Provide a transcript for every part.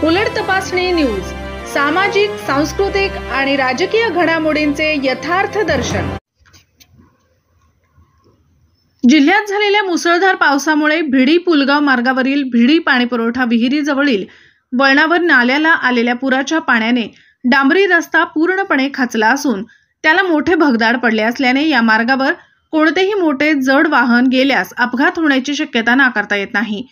उलट तपासणी न्यूज, सामाजिक, सांस्कृतिक आणि राजकीय घडामोडींचे यथार्थ दर्शन। जिल्ह्यात झालेल्या मुसळधार पावसामुळे भिडी पुलगाव मार्गावरील भिडी पाणीपुरवठा विहिरीजवळील वळणावर नाल्याला आलेल्या पुराच्या पाण्याने डांबरी रस्ता पूर्णपणे खचला असून त्याला मोठे भगदाड पडले असल्याने या मार्गावर कोणतेही मोठे जड वाहन गेल्यास अपघात होण्याची शक्यता नाकारता येत नाही।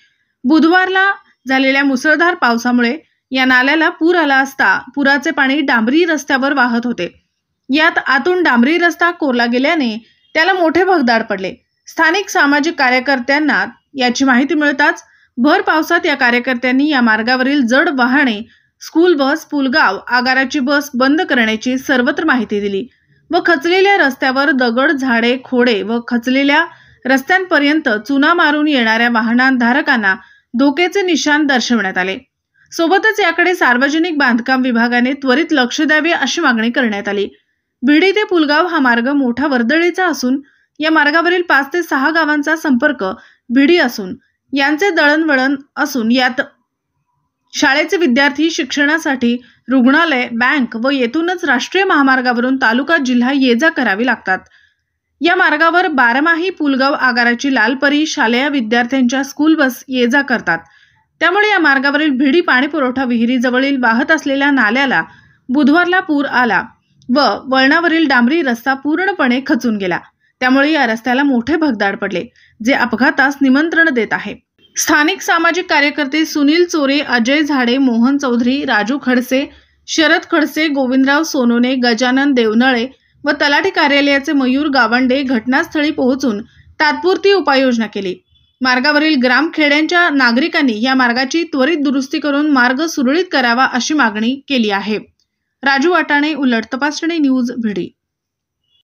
बुधवारला झालेल्या मुसळधार पावसामुळे या नाल्याला पूर आला असता पुराचे पाणी डांबरी रस्त्यावर वाहत होते। यात आतून डांबरी रस्ता कोरला गेल्याने त्याला मोठे भगदाड पडले। स्थानिक सामाजिक कार्यकर्त्यांना याची माहिती मिळताच भर पावसात या कार्यकर्त्यांनी या मार्गावरील जड वाहने, स्कूल बस, पुलगाव आगाराची बस बंद करण्याची सर्वत्र माहिती दिली व खचलेल्या रस्त्यावर दगड, झाडे, खोडे व खचलेल्या रस्त्यांपर्यंत चुना मारून येणाऱ्या वाहनधारकांना धोक्याचे निशाण दर्शवण्यात आले। सोबतच याकडे सार्वजनिक बांधकाम विभागाने त्वरित लक्ष द्यावे अशी मागणी करण्यात आली। भिडी ते पुलगाव हा मार्ग मोठा वर्दळीचा असून या मार्गावरील 5 ते 6 गावांचा संपर्क भिडी असून यांचे दळणवळण असून यात शाळेचे विद्यार्थी, शिक्षणासाठी रुग्णालय, बँक व येथूनच राष्ट्रीय महामार्गावरून तालुका, जिल्हा ये-जा करावी लागतात। या मार्गावर 12माही पुलगाव आगाराची लालपरी शालेय विद्यार्थ्यांच्या स्कूल बस ये-जा करतात। त्यामुळे या मार्गावरील भिडी पाणीपुरवठा विहिरीजवळील वाहत असलेल्या नाल्याला बुधवारला पूर आला व वळणावरील डांबरी रस्ता पूर्णपणे खचून गेला। त्यामुळे या रस्त्याला मोठे भगदाड पडले, जे अपघातास निमंत्रण देत आहे। स्थानिक सामाजिक कार्यकर्ते सुनील चोरे, अजय झाडे, मोहन चौधरी, राजू खडसे, शरद खडसे, गोविंदराव सोनोने, गजानन देवनळे व तलाठी कार्यालयाचे मयूर गावंडे घटनास्थळी पोहोचून तात्पुरती उपाययोजना केली। मार्गावरील ग्रामखेड्यांच्या नागरिकांनी या मार्गाची त्वरित दुरुस्ती करून मार्ग सुरळीत करावा अशी मागणी केली आहे। राजू वाटाणे, उलट तपासणी न्यूज, भिडी।